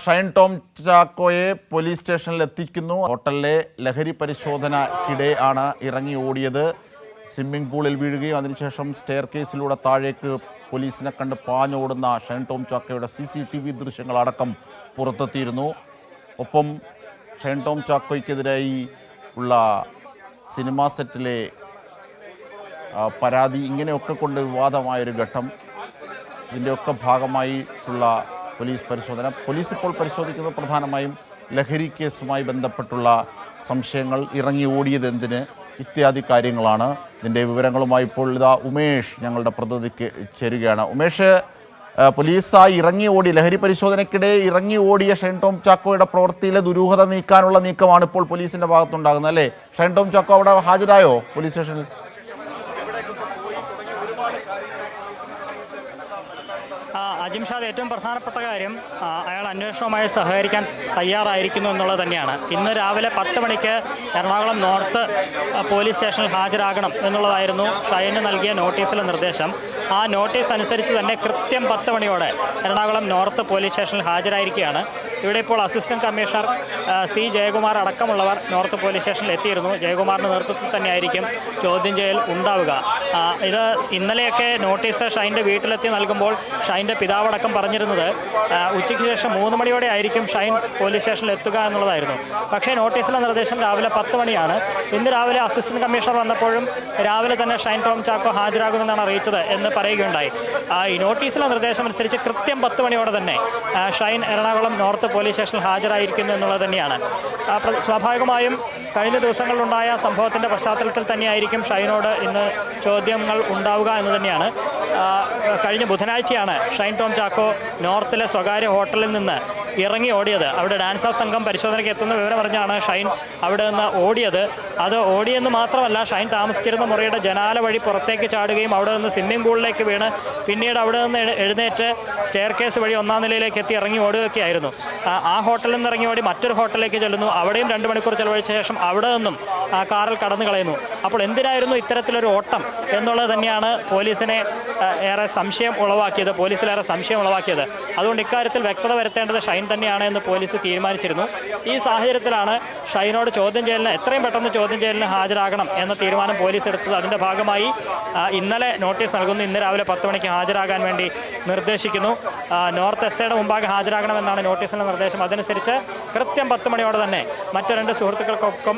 Shine Tom ചാക്കോയെ police സ്റ്റേഷനിൽ എത്തിക്കുന്നു. ഹോട്ടലിലെ ലഹരി പരിശോധനയ്ക്കിടെ ആണ് ഇറങ്ങി ഓടിയത്. സ്വിമ്മിംഗ് പൂളിൽ വീഴുകയും അതിനുശേഷം സ്റ്റെയർ കേസിലൂടെ താഴേക്ക് പോലീസിനെ കണ്ട് പാഞ്ഞോടുന്ന ഷൈൻ ടോം ചാക്കോയുടെ CCTV ദൃശ്യങ്ങളടക്കം പുറത്തെത്തിയിരുന്നു. ഒപ്പം ഷൈൻ ടോം ചാക്കോയ്ക്കെതിരായി ഉള്ള സിനിമാ സെറ്റിലെ പരാതി ഇങ്ങനെയൊക്കെ കൊണ്ട് വിവാദമായൊരു ഘട്ടം. ഇതിൻ്റെയൊക്കെ ഭാഗമായിട്ടുള്ള പോലീസ് പരിശോധന. പോലീസ് ഇപ്പോൾ പരിശോധിക്കുന്നത് പ്രധാനമായും ലഹരി കേസുമായി ബന്ധപ്പെട്ടുള്ള സംശയങ്ങൾ, ഇറങ്ങി ഓടിയത് എന്തിന്, ഇത്യാദി കാര്യങ്ങളാണ്. ഇതിൻ്റെ വിവരങ്ങളുമായി ഇപ്പോൾ ഇതാ ഉമേഷ് ഞങ്ങളുടെ പ്രതിനിധിക്ക് ചേരുകയാണ്. ഉമേഷ്, പോലീസായി ഇറങ്ങി ഓടി ലഹരി പരിശോധനയ്ക്കിടെ ഇറങ്ങി ഓടിയ ഷൈൻ ടോം ചാക്കോയുടെ പ്രവൃത്തിയിലെ ദുരൂഹത നീക്കാനുള്ള നീക്കമാണ് ഇപ്പോൾ പോലീസിൻ്റെ ഭാഗത്തുണ്ടാകുന്നത്, അല്ലേ? ഷൈൻ ടോം ചാക്കോ അവിടെ ഹാജരായോ പോലീസ് സ്റ്റേഷനിൽ? അജിംഷാദ്, ഏറ്റവും പ്രധാനപ്പെട്ട കാര്യം അയാൾ അന്വേഷണവുമായി സഹകരിക്കാൻ തയ്യാറായിരിക്കുന്നു എന്നുള്ളത് തന്നെയാണ്. ഇന്ന് രാവിലെ 10 മണിക്ക് എറണാകുളം നോർത്ത് പോലീസ് സ്റ്റേഷനിൽ ഹാജരാകണം എന്നുള്ളതായിരുന്നു ഷൈന് നൽകിയ നോട്ടീസിലെ നിർദ്ദേശം. ആ നോട്ടീസ് അനുസരിച്ച് തന്നെ കൃത്യം 10 മണിയോടെ എറണാകുളം നോർത്ത് പോലീസ് സ്റ്റേഷനിൽ ഹാജരായിരിക്കുകയാണ്. ഇവിടെ ഇപ്പോൾ അസിസ്റ്റന്റ് കമ്മീഷണർ C ജയകുമാർ അടക്കമുള്ളവർ നോർത്ത് പോലീസ് സ്റ്റേഷനിൽ എത്തിയിരുന്നു. ജയകുമാറിൻ്റെ നേതൃത്വത്തിൽ തന്നെയായിരിക്കും ചോദ്യം ചെയ്യൽ ഉണ്ടാവുക. ഇത് ഇന്നലെയൊക്കെ നോട്ടീസ് ഷൈൻ്റെ വീട്ടിലെത്തി നൽകുമ്പോൾ ഷൈൻ്റെ പിതാവടക്കം പറഞ്ഞിരുന്നത് ഉച്ചയ്ക്ക് ശേഷം 3 മണിയോടെ ആയിരിക്കും ഷൈൻ പോലീസ് സ്റ്റേഷനിൽ എത്തുക എന്നുള്ളതായിരുന്നു. പക്ഷേ നോട്ടീസിലെ നിർദ്ദേശം രാവിലെ 10 മണിയാണ്. ഇന്ന് രാവിലെ അസിസ്റ്റന്റ് കമ്മീഷണർ വന്നപ്പോഴും രാവിലെ തന്നെ ഷൈൻ ടോം ചാക്കോ ഹാജരാകുമെന്നാണ് അറിയിച്ചത് എന്ന് പറയുകയുണ്ടായി. ഈ നോട്ടീസിലെ നിർദ്ദേശം അനുസരിച്ച് കൃത്യം 10 മണിയോടെ തന്നെ ഷൈൻ എറണാകുളം നോർത്ത് പോലീസ് സ്റ്റേഷനിൽ ഹാജരായിരിക്കുന്നു എന്നുള്ളത് തന്നെയാണ്. സ്വാഭാവികമായും കഴിഞ്ഞ ദിവസങ്ങളിലുണ്ടായ സംഭവത്തിൻ്റെ പശ്ചാത്തലത്തിൽ തന്നെയായിരിക്കും ഷൈനോട് ഇന്ന് ചോദ്യങ്ങൾ ഉണ്ടാവുക എന്ന് തന്നെയാണ്. കഴിഞ്ഞ ബുധനാഴ്ചയാണ് ഷൈൻ ടോം ചാക്കോ നോർത്തിലെ സ്വകാര്യ ഹോട്ടലിൽ നിന്ന് ഇറങ്ങി ഓടിയത്. അവിടെ ഡാൻസ് ഓഫ് സംഘം പരിശോധനയ്ക്ക് എത്തുന്ന വിവരം അറിഞ്ഞാണ് ഷൈൻ അവിടെ നിന്ന് ഓടിയത്. അത് ഓടിയെന്ന് മാത്രമല്ല, ഷൈൻ താമസിച്ചിരുന്ന മുറിയുടെ ജനാല വഴി പുറത്തേക്ക് ചാടുകയും അവിടെ നിന്ന് സ്വിമ്മിംഗ് പൂളിലേക്ക് വീണ് പിന്നീട് അവിടെ നിന്ന് എഴുന്നേറ്റ് സ്റ്റെയർ കേസ് വഴി 1-ാം നിലയിലേക്ക് എത്തി ഇറങ്ങി ഓടുകയൊക്കെയായിരുന്നു. ആ ഹോട്ടലിൽ നിന്ന് ഇറങ്ങി ഓടി മറ്റൊരു ഹോട്ടലിലേക്ക് ചെല്ലുന്നു. അവിടെയും 2 മണിക്കൂർ ചെലവഴിച്ച ശേഷം അവിടെ നിന്നും കാറിൽ കടന്നു കളയുന്നു. അപ്പോൾ എന്തിനായിരുന്നു ഇത്തരത്തിലൊരു ഓട്ടം എന്നുള്ളത് തന്നെയാണ് പോലീസിലേറെ സംശയം ഉളവാക്കിയത്. അതുകൊണ്ട് ഇക്കാര്യത്തിൽ വ്യക്തത വരുത്തേണ്ടത് ഷൈൻ തന്നെയാണ് എന്ന് പോലീസ് തീരുമാനിച്ചിരുന്നു. ഈ സാഹചര്യത്തിലാണ് ഷൈനോട് എത്രയും പെട്ടെന്ന് ചോദ്യം ചെയ്യലിന് ഹാജരാകണം എന്ന തീരുമാനം പോലീസ് എടുത്തത്. അതിൻ്റെ ഭാഗമായി ഇന്നലെ നോട്ടീസ് നൽകുന്നു. ഇന്ന് രാവിലെ 10 മണിക്ക് ഹാജരാകാൻ വേണ്ടി നിർദ്ദേശിക്കുന്നു. നോർത്ത് എസ്ഐയുടെ മുമ്പാകെ ഹാജരാകണമെന്നാണ് നോട്ടീസിൻ്റെ നിർദ്ദേശം. അതനുസരിച്ച് കൃത്യം 10 മണിയോടെ തന്നെ മറ്റു 2 സുഹൃത്തുക്കൾക്കൊപ്പം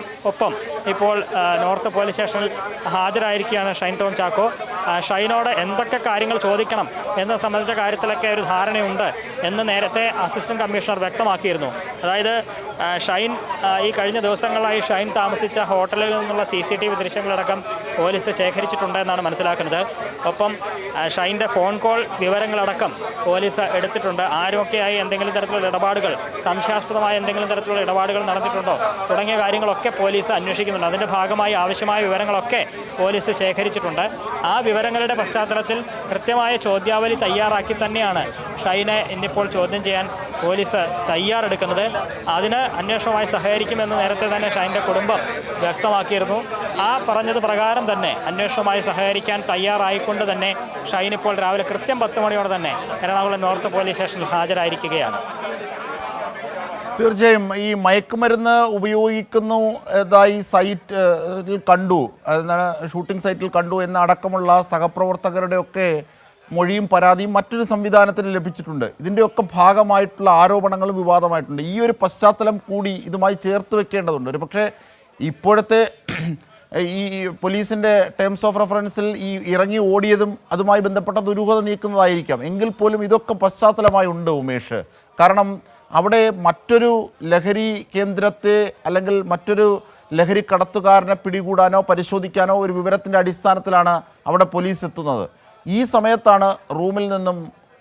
ഇപ്പോൾ നോർത്ത് പോലീസ് സ്റ്റേഷനിൽ ഹാജരായിരിക്കുകയാണ് ഷൈൻ ടോം ചാക്കോ. ഷൈനോട് എന്തൊക്കെ കാര്യങ്ങൾ ചോദിക്കണം എന്നത് സംബന്ധിച്ച കാര്യത്തിലൊക്കെ ഒരു ധാരണയുണ്ട് എന്ന് നേരത്തെ അസിസ്റ്റന്റ് കമ്മീഷണർ വ്യക്തമാക്കിയിരുന്നു. അതായത് ഷൈൻ ഈ കഴിഞ്ഞ ദിവസങ്ങളായി ഷൈൻ താമസിച്ച ഹോട്ടലിൽ നിന്നുള്ള CCTV ദൃശ്യങ്ങളടക്കം പോലീസ് ശേഖരിച്ചിട്ടുണ്ട് എന്നാണ് മനസ്സിലാക്കുന്നത്. ഒപ്പം ഷൈൻ്റെ ഫോൺ കോൾ വിവരങ്ങളടക്കം പോലീസ് എടുത്തിട്ടുണ്ട്. ആരുമൊക്കെയായി എന്തെങ്കിലും തരത്തിലുള്ള ഇടപാടുകൾ, സംശയാസ്പദമായ എന്തെങ്കിലും തരത്തിലുള്ള ഇടപാടുകൾ നടന്നിട്ടുണ്ടോ തുടങ്ങിയ കാര്യങ്ങളൊക്കെ പോലീസ് അന്വേഷിക്കുന്നുണ്ട്. അതിൻ്റെ ഭാഗമായി ആവശ്യമായ വിവരങ്ങളൊക്കെ പോലീസ് ശേഖരിച്ചിട്ടുണ്ട്. ആ വിവരങ്ങളുടെ പശ്ചാത്തലത്തിൽ കൃത്യമായ ചോദ്യാവലി തയ്യാറാക്കി തന്നെയാണ് ഷൈനെ ഇന്നിപ്പോൾ ചോദ്യം ചെയ്യാൻ പോലീസ് തയ്യാറെടുക്കുന്നത്. അതിന് അന്വേഷണവുമായി സഹകരിക്കുമെന്ന് നേരത്തെ തന്നെ ഷൈൻ്റെ കുടുംബം വ്യക്തമാക്കിയിരുന്നു. ആ പറഞ്ഞത് പ്രകാരം തന്നെ അന്വേഷണവുമായി സഹകരിക്കാൻ തയ്യാറായിക്കൊണ്ട് തന്നെ ഷൈൻ ഇപ്പോൾ രാവിലെ കൃത്യം 10 മണിയോടെ തന്നെ എറണാകുളം നോർത്ത് പോലീസ് സ്റ്റേഷനിൽ ഹാജരായിരിക്കുകയാണ്. തീർച്ചയായും ഈ മയക്കുമരുന്ന് ഉപയോഗിക്കുന്നതായി സൈറ്റിൽ കണ്ടു, അതെന്താണ് ഷൂട്ടിംഗ് സൈറ്റിൽ കണ്ടു എന്നടക്കമുള്ള സഹപ്രവർത്തകരുടെയൊക്കെ മൊഴിയും പരാതിയും മറ്റൊരു സംവിധാനത്തിന് ലഭിച്ചിട്ടുണ്ട്. ഇതിൻ്റെയൊക്കെ ഭാഗമായിട്ടുള്ള ആരോപണങ്ങളും വിവാദമായിട്ടുണ്ട്. ഈ ഒരു പശ്ചാത്തലം കൂടി ഇതുമായി ചേർത്ത് വെക്കേണ്ടതുണ്ട്. ഒരു പക്ഷേ ഇപ്പോഴത്തെ ഈ പോലീസിൻ്റെ ടേംസ് ഓഫ് റെഫറൻസിൽ ഈ ഇറങ്ങി ഓടിയതും അതുമായി ബന്ധപ്പെട്ട ദുരൂഹത നീക്കുന്നതായിരിക്കാം. എങ്കിൽ പോലും ഇതൊക്കെ പശ്ചാത്തലമായി ഉണ്ട് ഉമേഷ്. കാരണം അവിടെ മറ്റൊരു ലഹരി കേന്ദ്രത്തെ അല്ലെങ്കിൽ മറ്റൊരു ലഹരി കടത്തുകാരനെ പിടികൂടാനോ പരിശോധിക്കാനോ ഒരു വിവരത്തിൻ്റെ അടിസ്ഥാനത്തിലാണ് അവിടെ പോലീസ് എത്തുന്നത്. ഈ സമയത്താണ് റൂമിൽ നിന്നും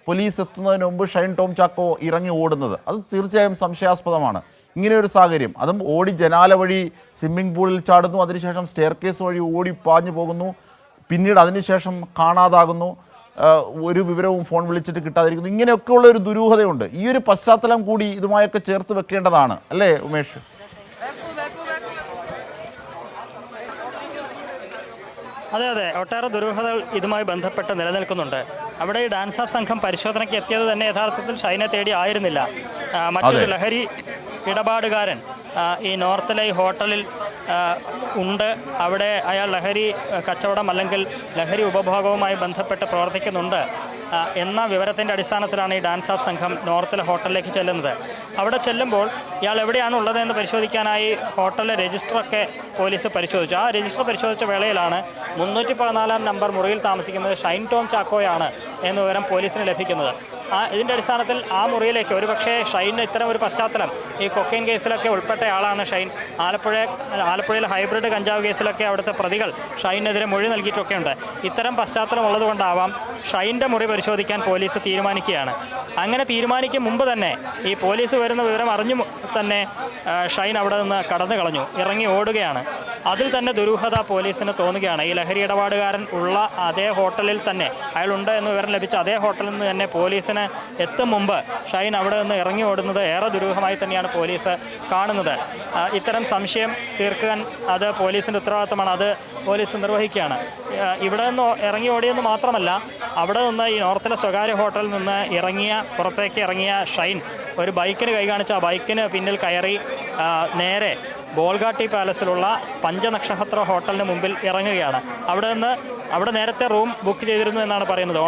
പോലീസ് എത്തുന്നതിന് മുമ്പ് ഷൈൻ ടോം ചാക്കോ ഇറങ്ങി ഓടുന്നത്. അത് തീർച്ചയായും സംശയാസ്പദമാണ്. ഇങ്ങനെയൊരു സാഹചര്യം, അതും ഓടി ജനാല വഴി സ്വിമ്മിംഗ് പൂളിൽ ചാടുന്നു, അതിനുശേഷം സ്റ്റെയർ കേസ് വഴി ഓടി പാഞ്ഞു പോകുന്നു, പിന്നീട് അതിനുശേഷം കാണാതാകുന്നു, ഒരു വിവരവും ഫോൺ വിളിച്ചിട്ട് കിട്ടാതിരിക്കുന്നു. ഇങ്ങനെയൊക്കെയുള്ള ഒരു ദുരൂഹതയുണ്ട്. ഈ ഒരു പശ്ചാത്തലം കൂടി ഇതുമായൊക്കെ ചേർത്ത് വെക്കേണ്ടതാണ്, അല്ലേ ഉമേഷ്? അതെ, ഒട്ടേറെ ദുരൂഹതകൾ ഇതുമായി ബന്ധപ്പെട്ട് നിലനിൽക്കുന്നുണ്ട്. അവിടെ ഈ ഡാൻസ് ഓഫ് സംഘം പരിശോധനയ്ക്ക് എത്തിയത് തന്നെ യഥാർത്ഥത്തിൽ ഷൈനെ തേടി ആയിരുന്നില്ല. മറ്റൊരു ലഹരി ഇടപാടുകാരൻ ഈ നോർത്തിലെ ഈ ഹോട്ടലിൽ ഉണ്ട്. അവിടെ അയാൾ ലഹരി കച്ചവടം അല്ലെങ്കിൽ ലഹരി ഉപഭോഗവുമായി ബന്ധപ്പെട്ട് പ്രവർത്തിക്കുന്നുണ്ട് എന്ന വിവരത്തിൻ്റെ അടിസ്ഥാനത്തിലാണ് ഈ ഡാൻസ് ഓഫ് സംഘം നോർത്തിലെ ഹോട്ടലിലേക്ക് ചെല്ലുന്നത്. അവിടെ ചെല്ലുമ്പോൾ ഇയാൾ എവിടെയാണ് ഉള്ളതെന്ന് പരിശോധിക്കാനായി ഹോട്ടലിലെ രജിസ്റ്ററൊക്കെ പോലീസ് പരിശോധിച്ചു. ആ രജിസ്റ്റർ പരിശോധിച്ച വേളയിലാണ് 314 നമ്പർ മുറിയിൽ താമസിക്കുന്നത് ഷൈൻ ടോം ചാക്കോയാണ് എന്ന വിവരം പോലീസിന് ലഭിക്കുന്നത്. ഇതിൻ്റെ അടിസ്ഥാനത്തിൽ ആ മുറിയിലേക്ക് ഒരുപക്ഷേ ഷൈനിന് ഇത്തരം ഒരു പശ്ചാത്തലം, ഈ കൊക്കൈൻ കേസിലൊക്കെ ഉൾപ്പെട്ട ആളാണ് ഷൈൻ. ആലപ്പുഴയിലെ ഹൈബ്രിഡ് കഞ്ചാവ് കേസിലൊക്കെ അവിടുത്തെ പ്രതികൾ ഷൈനെതിരെ മൊഴി നൽകിയിട്ടൊക്കെയുണ്ട്. ഇത്തരം പശ്ചാത്തലം ഉള്ളതുകൊണ്ടാവാം ഷൈൻ്റെ മുറി പരിശോധിക്കാൻ പോലീസ് തീരുമാനിക്കുകയാണ്. അങ്ങനെ തീരുമാനിക്കും മുമ്പ് തന്നെ ഈ പോലീസ് വരുന്ന വിവരം അറിഞ്ഞു തന്നെ ഷൈൻ അവിടെ നിന്ന് കടന്നു കളഞ്ഞു, ഇറങ്ങി ഓടുകയാണ്. അതിൽ തന്നെ ദുരൂഹത പോലീസിന് തോന്നുകയാണ്. ഈ ലഹരി ഇടപാടുകാരൻ ഉള്ള അതേ ഹോട്ടലിൽ തന്നെ അയാളുണ്ട് എന്ന് വിവരം ലഭിച്ച അതേ ഹോട്ടലിൽ നിന്ന് തന്നെ പോലീസിന് എത്തും മുമ്പ് ഷൈൻ അവിടെ നിന്ന് ഇറങ്ങി ഓടുന്നത് ഏറെ ദുരൂഹമായി തന്നെയാണ് പോലീസ് കാണുന്നത്. ഇത്തരം സംശയം തീർക്കാൻ അത് പോലീസിൻ്റെ ഉത്തരവാദിത്തമാണ്, അത് പോലീസ് നിർവഹിക്കുകയാണ്. ഇവിടെ നിന്ന് ഇറങ്ങി ഓടിയെന്ന് മാത്രമല്ല, അവിടെ നിന്ന് ഈ നോർത്തിലെ സ്വകാര്യ ഹോട്ടലിൽ നിന്ന് പുറത്തേക്ക് ഇറങ്ങിയ ഷൈൻ ഒരു ബൈക്കിന് കൈ കാണിച്ച് ആ ബൈക്കിന് പിന്നിൽ കയറി നേരെ ബോൾഗാട്ടി പാലസിലുള്ള പഞ്ചനക്ഷത്ര ഹോട്ടലിന് മുമ്പിൽ ഇറങ്ങുകയാണ്. അവിടെ നേരത്തെ റൂം ബുക്ക് ചെയ്തിരുന്നു എന്നാണ് പറയുന്നത്.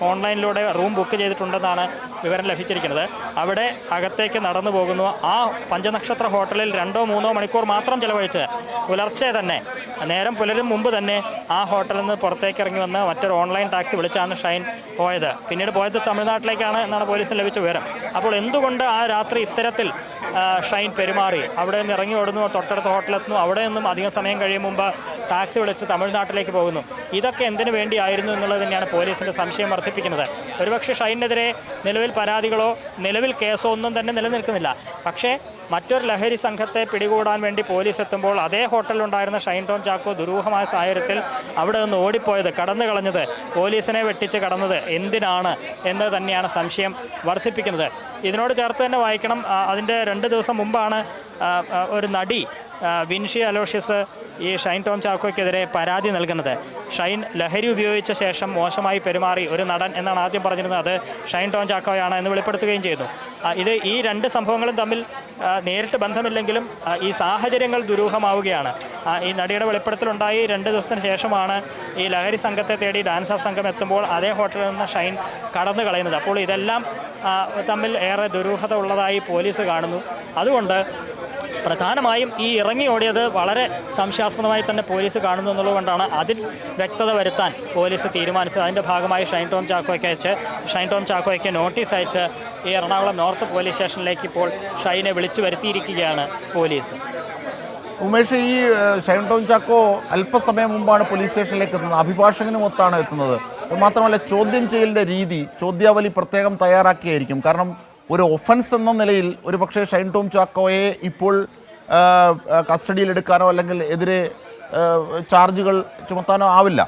ഓൺലൈനിലൂടെ റൂം ബുക്ക് ചെയ്തിട്ടുണ്ടെന്നാണ് വിവരം ലഭിച്ചിരിക്കുന്നത്. അവിടെ അകത്തേക്ക് നടന്നു പോകുന്നു. ആ പഞ്ചനക്ഷത്ര ഹോട്ടലിൽ 2-3 മണിക്കൂർ മാത്രം ചിലവഴിച്ച് പുലർച്ചെ തന്നെ, നേരം പുലരും മുമ്പ് തന്നെ ആ ഹോട്ടലിൽ നിന്ന് പുറത്തേക്ക് ഇറങ്ങി വന്ന് മറ്റൊരു ഓൺലൈൻ ടാക്സി വിളിച്ചാണ് ഷൈൻ പോയത്. പിന്നീട് പോയത് തമിഴ്നാട്ടിലേക്കാണ് എന്നാണ് പോലീസിന് ലഭിച്ച വിവരം. അപ്പോൾ എന്തുകൊണ്ട് ആ രാത്രി ഇത്തരത്തിൽ ഷൈൻ പെരുമാറി? അവിടെ നിന്ന് ഇറങ്ങി ഓടുന്നു, തൊട്ടടുത്ത ഹോട്ടലെത്തുന്നു, അവിടെ നിന്നും അധികം സമയം കഴിയും മുമ്പ് ടാക്സി വിളിച്ച് തമിഴ്നാട്ടിലേക്ക് പോകുന്നു. ഇതൊക്കെ എന്തിനു വേണ്ടിയായിരുന്നു എന്നുള്ളത് തന്നെയാണ് പോലീസിൻ്റെ സംശയം വർദ്ധിപ്പിക്കുന്നത്. ഒരുപക്ഷെ ഷൈനെതിരെ നിലവിൽ പരാതികളോ നിലവിൽ കേസോ ഒന്നും തന്നെ നിലനിൽക്കുന്നില്ല. പക്ഷേ മറ്റൊരു ലഹരി സംഘത്തെ പിടികൂടാൻ വേണ്ടി പോലീസ് എത്തുമ്പോൾ അതേ ഹോട്ടലിലുണ്ടായിരുന്ന ഷൈൻ ടോം ചാക്കോ ദുരൂഹമായ സാഹചര്യത്തിൽ അവിടെ നിന്ന് ഓടിപ്പോയത്, കടന്നു കളഞ്ഞത്, പോലീസിനെ വെട്ടിച്ച് കടന്നത് എന്തിനാണ് എന്ന് തന്നെയാണ് സംശയം വർദ്ധിപ്പിക്കുന്നത്. ഇതിനോട് ചേർത്ത് തന്നെ വായിക്കണം, അതിൻ്റെ 2 ദിവസം മുമ്പാണ് ഒരു നടി വിൻഷി അലോഷ്യസ് ഈ ഷൈൻ ടോം ചാക്കോയ്ക്കെതിരെ പരാതി നൽകുന്നത്. ഷൈൻ ലഹരി ഉപയോഗിച്ച ശേഷം മോശമായി പെരുമാറി ഒരു നടൻ എന്നാണ് ആദ്യം പറഞ്ഞിരുന്നത്, അത് ഷൈൻ ടോം ചാക്കോയാണ് എന്ന് വെളിപ്പെടുത്തുകയും ചെയ്തു. ഈ 2 സംഭവങ്ങളും തമ്മിൽ നേരിട്ട് ബന്ധമില്ലെങ്കിലും ഈ സാഹചര്യങ്ങൾ ദുരൂഹമാവുകയാണ്. ഈ നടിയുടെ വെളിപ്പെടുത്തലുണ്ടായി 2 ദിവസത്തിന് ശേഷമാണ് ഈ ലഹരി സംഘത്തെ തേടി ഡാൻസ് ഓഫ് സംഘം എത്തുമ്പോൾ അതേ ഹോട്ടലിൽ നിന്ന് ഷൈൻ കടന്നു കളയുന്നത്. അപ്പോൾ ഇതെല്ലാം തമ്മിൽ ഏറെ ദുരൂഹത ഉള്ളതായി പോലീസ് കാണുന്നു. അതുകൊണ്ട് പ്രധാനമായും ഈ ഇറങ്ങി ഓടിയത് വളരെ സംശയാസ്പദമായി തന്നെ പോലീസ് കാണുന്നു എന്നുള്ളതുകൊണ്ടാണ് അതിൽ വ്യക്തത വരുത്താൻ പോലീസ് തീരുമാനിച്ചത്. അതിൻ്റെ ഭാഗമായി ഷൈൻ ടോം ചാക്കോയ്ക്ക് നോട്ടീസ് അയച്ച് ഈ എറണാകുളം നോർത്ത് പോലീസ് സ്റ്റേഷനിലേക്ക് ഇപ്പോൾ ഷൈനെ വിളിച്ചു വരുത്തിയിരിക്കുകയാണ് പോലീസ്. ഉമേഷ്, ഈ ഷൈൻ ടോം ചാക്കോ അല്പസമയം മുമ്പാണ് പോലീസ് സ്റ്റേഷനിലേക്ക് എത്തുന്നത്, അഭിഭാഷകനുമൊത്താണ് എത്തുന്നത്. അതുമാത്രമല്ല, ചോദ്യം ചെയ്യലിൻ്റെ രീതി, ചോദ്യാവലി പ്രത്യേകം തയ്യാറാക്കിയായിരിക്കും. കാരണം ഒരു ഒഫൻസ് എന്ന നിലയിൽ ഒരു പക്ഷേ ഷൈൻ ടോം ചാക്കോയെ ഇപ്പോൾ കസ്റ്റഡിയിലെടുക്കാനോ അല്ലെങ്കിൽ എതിരെ ചാർജുകൾ ചുമത്താനോ ആവില്ല.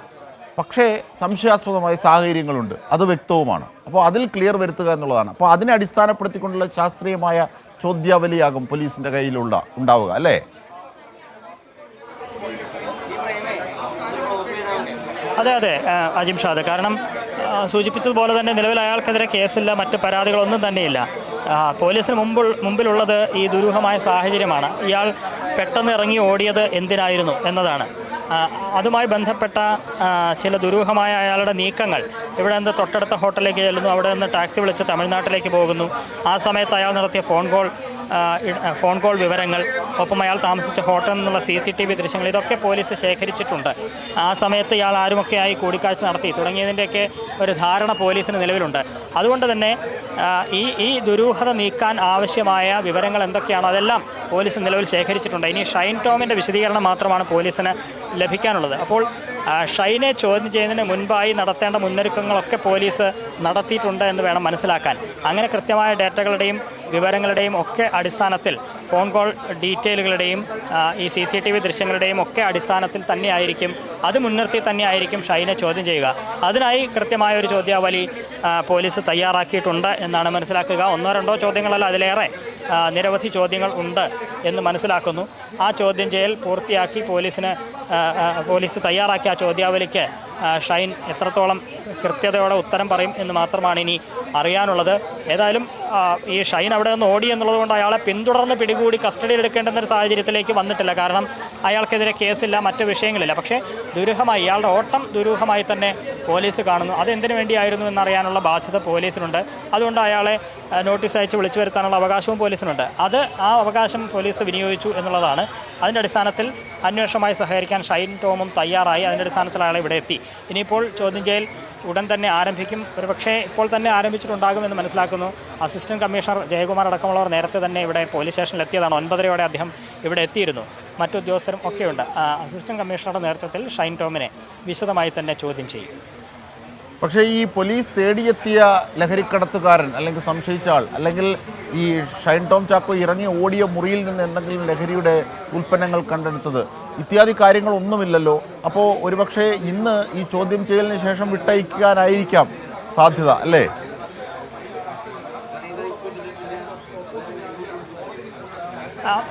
പക്ഷേ സംശയാസ്പദമായ സാഹചര്യങ്ങളുണ്ട്, അത് വ്യക്തവുമാണ്. അപ്പോൾ അതിൽ ക്ലിയർ വരുത്തുക എന്നുള്ളതാണ്. അപ്പോൾ അതിനെ അടിസ്ഥാനപ്പെടുത്തിക്കൊണ്ടുള്ള ശാസ്ത്രീയമായ ചോദ്യാവലിയാകും പോലീസിൻ്റെ ഉണ്ടാവുക, അല്ലേ? അതെ അജിംഷാദ്, കാരണം സൂചിപ്പിച്ചതുപോലെ തന്നെ നിലവിൽ അയാൾക്കെതിരെ കേസില്ല, മറ്റ് പരാതികളൊന്നും തന്നെയില്ല. പോലീസിന് മുമ്പിലുള്ളത് ഈ ദുരൂഹമായ സാഹചര്യമാണ്. ഇയാൾ പെട്ടെന്ന് ഇറങ്ങി ഓടിയത് എന്തിനായിരുന്നു എന്നതാണ്. അതുമായി ബന്ധപ്പെട്ട ചില ദുരൂഹമായ അയാളുടെ നീക്കങ്ങൾ, ഇവിടെ നിന്ന് തൊട്ടടുത്ത ഹോട്ടലിലേക്ക് ചെല്ലുന്നു, അവിടെ നിന്ന് ടാക്സി വിളിച്ച് തമിഴ്നാട്ടിലേക്ക് പോകുന്നു. ആ സമയത്ത് അയാൾ നടത്തിയ ഫോൺ കോൾ വിവരങ്ങൾ, ഒപ്പം അയാൾ താമസിച്ച ഹോട്ടലിൽ നിന്നുള്ള CCTV ദൃശ്യങ്ങൾ, ഇതൊക്കെ പോലീസ് ശേഖരിച്ചിട്ടുണ്ട്. ആ സമയത്ത് ഇയാൾ ആരുമൊക്കെയായി കൂടിക്കാഴ്ച നടത്തി തുടങ്ങിയതിൻ്റെയൊക്കെ ഒരു ധാരണ പോലീസിന് നിലവിലുണ്ട്. അതുകൊണ്ട് തന്നെ ഈ ദുരൂഹത നീക്കാൻ ആവശ്യമായ വിവരങ്ങൾ എന്തൊക്കെയാണോ അതെല്ലാം പോലീസ് നിലവിൽ ശേഖരിച്ചിട്ടുണ്ട്. ഇനി ഷൈൻ ടോമിൻ്റെ വിശദീകരണം മാത്രമാണ് പോലീസിന് ലഭിക്കാനുള്ളത്. അപ്പോൾ ഷൈനെ ചോദ്യം ചെയ്യുന്നതിന് മുൻപായി നടത്തേണ്ട മുന്നൊരുക്കങ്ങളൊക്കെ പോലീസ് നടത്തിയിട്ടുണ്ട് എന്ന് വേണം മനസ്സിലാക്കാൻ. അങ്ങനെ കൃത്യമായ ഡേറ്റകളുടെയും വിവരങ്ങളുടെയും ഒക്കെ അടിസ്ഥാനത്തിൽ, ഫോൺ കോൾ ഡീറ്റെയിലുകളുടെയും ഈ CCTV ദൃശ്യങ്ങളുടെയും ഒക്കെ അടിസ്ഥാനത്തിൽ തന്നെയായിരിക്കും, അത് മുൻനിർത്തി തന്നെയായിരിക്കും ഷൈനെ ചോദ്യം ചെയ്യുക. അതിനായി കൃത്യമായ ഒരു ചോദ്യാവലി പോലീസ് തയ്യാറാക്കിയിട്ടുണ്ട് എന്നാണ് മനസ്സിലാക്കുക. 1-2 ചോദ്യങ്ങളല്ല, അതിലേറെ നിരവധി ചോദ്യങ്ങൾ ഉണ്ട് എന്ന് മനസ്സിലാക്കുന്നു. ആ ചോദ്യം ചെയ്യൽ പൂർത്തിയാക്കി പോലീസ് തയ്യാറാക്കിയ ആ ചോദ്യാവലിക്ക് ഷൈൻ എത്രത്തോളം കൃത്യതയോടെ ഉത്തരം പറയും എന്ന് മാത്രമാണ് ഇനി അറിയാനുള്ളത്. ഏതായാലും ഈ ഷൈൻ അവിടെ നിന്ന് ഓടി എന്നുള്ളത് കൊണ്ട് അയാളെ പിന്തുടർന്ന് പിടികൂടി കസ്റ്റഡിയിൽ എടുക്കേണ്ടുന്ന ഒരു സാഹചര്യത്തിലേക്ക് വന്നിട്ടില്ല. കാരണം അയാൾക്കെതിരെ കേസില്ല, മറ്റ് വിഷയങ്ങളില്ല. പക്ഷേ ദുരൂഹമായി ഇയാളുടെ ഓട്ടം ദുരൂഹമായി തന്നെ പോലീസ് കാണുന്നു. അതെന്തിനു വേണ്ടിയായിരുന്നു എന്നറിയാനുള്ള ബാധ്യത പോലീസിനുണ്ട്. അതുകൊണ്ട് അയാളെ നോട്ടീസ് അയച്ച് വിളിച്ചു വരുത്താനുള്ള അവകാശവും പോലീസിനുണ്ട്. ആ അവകാശം പോലീസ് വിനിയോഗിച്ചു എന്നുള്ളതാണ്. അതിൻ്റെ അടിസ്ഥാനത്തിൽ അന്വേഷണവുമായി സഹകരിക്കാൻ ഷൈൻ ടോമും തയ്യാറായി. അതിൻ്റെ അടിസ്ഥാനത്തിൽ അയാളെ ഇവിടെ എത്തി. ഇനിയിപ്പോൾ ചോദ്യം ചെയ്യൽ ഉടൻ തന്നെ ആരംഭിക്കും. ഒരുപക്ഷേ ഇപ്പോൾ തന്നെ ആരംഭിച്ചിട്ടുണ്ടാകുമെന്ന് മനസ്സിലാക്കുന്നു. അസിസ്റ്റന്റ് കമ്മീഷണർ ജയകുമാർ അടക്കമുള്ളവർ നേരത്തെ തന്നെ ഇവിടെ പോലീസ് സ്റ്റേഷനിൽ എത്തിയതാണ്. 9:30 അദ്ദേഹം ഇവിടെ എത്തിയിരുന്നു. മറ്റു ഉദ്യോഗസ്ഥരും ഒക്കെയുണ്ട്. അസിസ്റ്റന്റ് കമ്മീഷണറുടെ നേതൃത്വത്തിൽ ഷൈൻ ടോമിനെ വിശദമായി തന്നെ ചോദ്യം ചെയ്യും. പക്ഷേ ഈ പോലീസ് തേടിയെത്തിയ ലഹരിക്കടത്തുകാരൻ അല്ലെങ്കിൽ സംശയിച്ച ആൾ അല്ലെങ്കിൽ ഈ ഷൈൻ ടോം ചാക്കോ ഇറങ്ങി ഓടിയ മുറിയിൽ നിന്ന് എന്തെങ്കിലും ലഹരിയുടെ ഉൽപ്പന്നങ്ങൾ കണ്ടെടുത്തത് ഇത്യാദി കാര്യങ്ങളൊന്നുമില്ലല്ലോ. അപ്പോൾ ഒരുപക്ഷെ ഇന്ന് ഈ ചോദ്യം ചെയ്യലിന് ശേഷം വിട്ടയക്കാനായിരിക്കാം സാധ്യത, അല്ലേ?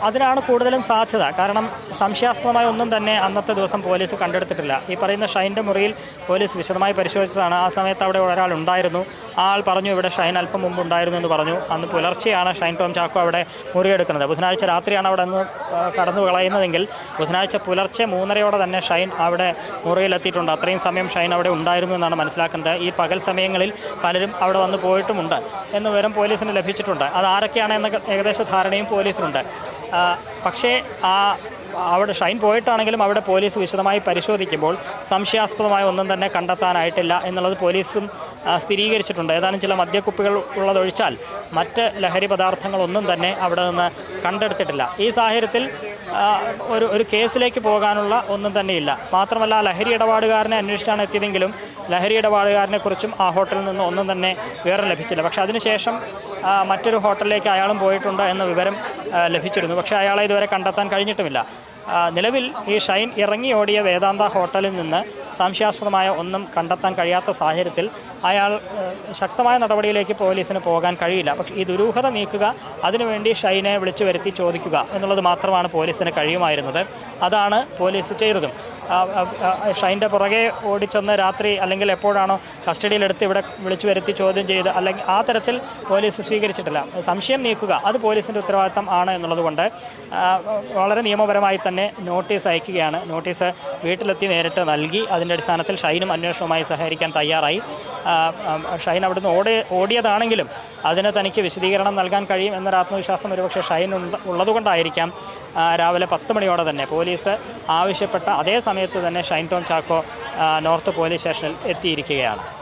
അതിനാണ് കൂടുതലും സാധ്യത. കാരണം സംശയാസ്പദമായ ഒന്നും തന്നെ അന്നത്തെ ദിവസം പോലീസ് കണ്ടെടുത്തിട്ടില്ല. ഈ പറയുന്ന ഷൈൻ്റെ മുറിയിൽ പോലീസ് വിശദമായി പരിശോധിച്ചതാണ്. ആ സമയത്ത് അവിടെ ഒരാൾ ഉണ്ടായിരുന്നു. ആ ആൾ പറഞ്ഞു ഇവിടെ ഷൈൻ അല്പം മുമ്പ് ഉണ്ടായിരുന്നു എന്ന് പറഞ്ഞു. അന്ന് പുലർച്ചെയാണ് ഷൈൻ ടോം ചാക്കോ അവിടെ മുറിയെടുക്കുന്നത്. ബുധനാഴ്ച രാത്രിയാണ് അവിടെ നിന്ന് കടന്നു കളയുന്നതെങ്കിൽ ബുധനാഴ്ച പുലർച്ചെ 3:30 തന്നെ ഷൈൻ അവിടെ മുറിയിലെത്തിയിട്ടുണ്ട്. അത്രയും സമയം ഷൈൻ അവിടെ ഉണ്ടായിരുന്നു എന്നാണ് മനസ്സിലാക്കുന്നത്. ഈ പകൽ സമയങ്ങളിൽ പലരും അവിടെ വന്ന് പോയിട്ടുമുണ്ട് എന്ന വിവരം പോലീസിന് ലഭിച്ചിട്ടുണ്ട്. അത് ആരൊക്കെയാണ് എന്ന ഏകദേശ ധാരണയും പോലീസിനുണ്ട്. പക്ഷേ അവിടെ ഷൈൻ പോയിട്ടാണെങ്കിലും അവിടെ പോലീസ് വിശദമായി പരിശോധിക്കുമ്പോൾ സംശയാസ്പദമായ ഒന്നും തന്നെ കണ്ടെത്താനായിട്ടില്ല എന്നുള്ളത് പോലീസും സ്ഥിരീകരിച്ചിട്ടുണ്ട്. ഏതാനും ചില മദ്യക്കുപ്പികൾ ഉള്ളതൊഴിച്ചാൽ മറ്റ് ലഹരി പദാർത്ഥങ്ങളൊന്നും തന്നെ അവിടെ നിന്ന് കണ്ടെടുത്തിട്ടില്ല. ഈ സാഹചര്യത്തിൽ ഒരു കേസിലേക്ക് പോകാനുള്ള ഒന്നും തന്നെയില്ല. മാത്രമല്ല ലഹരി ഇടപാടുകാരനെ അന്വേഷിച്ചാണ് എത്തിയതെങ്കിലും ലഹരി ഇടപാടുകാരനെക്കുറിച്ചും ആ ഹോട്ടലിൽ നിന്ന് ഒന്നും തന്നെ വിവരം ലഭിച്ചില്ല. പക്ഷേ അതിനുശേഷം മറ്റൊരു ഹോട്ടലിലേക്ക് അയാളും പോയിട്ടുണ്ട് എന്ന വിവരം ലഭിച്ചിരുന്നു. പക്ഷേ അയാളെ ഇതുവരെ കണ്ടെത്താൻ കഴിഞ്ഞിട്ടുമില്ല. നിലവിൽ ഈ ഷൈൻ ഇറങ്ങി ഓടിയ വേദാന്ത ഹോട്ടലിൽ നിന്ന് സംശയാസ്പദമായ ഒന്നും കണ്ടെത്താൻ കഴിയാത്ത സാഹചര്യത്തിൽ അയാൾ ശക്തമായ നടപടിയിലേക്ക് പോലീസിന് പോകാൻ കഴിയില്ല. പക്ഷേ ഈ ദുരൂഹത നീക്കുക, അതിനുവേണ്ടി ഷൈനെ വിളിച്ചു വരുത്തി ചോദിക്കുക എന്നുള്ളത് മാത്രമാണ് പോലീസിന് കഴിയുമായിരുന്നത്. അതാണ് പോലീസ് ചെയ്തതും. ഷൈൻ്റെ പുറകെ ഓടിച്ചെന്ന് രാത്രി അല്ലെങ്കിൽ എപ്പോഴാണോ കസ്റ്റഡിയിലെടുത്ത് ഇവിടെ വിളിച്ചു വരുത്തി ചോദ്യം ചെയ്ത് അല്ലെങ്കിൽ ആ തരത്തിൽ പോലീസ് സ്വീകരിച്ചിട്ടില്ല. സംശയം നീക്കുക അത് പോലീസിൻ്റെ ഉത്തരവാദിത്തം ആണ് എന്നുള്ളതുകൊണ്ട് വളരെ നിയമപരമായി തന്നെ നോട്ടീസ് അയക്കുകയാണ്. നോട്ടീസ് വീട്ടിലെത്തി നേരിട്ട് നൽകി. അതിൻ്റെ അടിസ്ഥാനത്തിൽ ഷൈനും അന്വേഷണവുമായി സഹകരിക്കാൻ തയ്യാറായി. ഷൈൻ അവിടുന്ന് ഓടിയതാണെങ്കിലും അതിന് തനിക്ക് വിശദീകരണം നൽകാൻ കഴിയും എന്നൊരു ആത്മവിശ്വാസം ഒരുപക്ഷെ ഷൈൻ ഉള്ളതുകൊണ്ടായിരിക്കാം രാവിലെ 10 മണിയോടെ തന്നെ പോലീസ് ആവശ്യപ്പെട്ട അതേ സമയത്ത് തന്നെ ഷൈൻ ടോം ചാക്കോ നോർത്ത് പോലീസ് സ്റ്റേഷനിൽ എത്തിയിരിക്കുകയാണ്.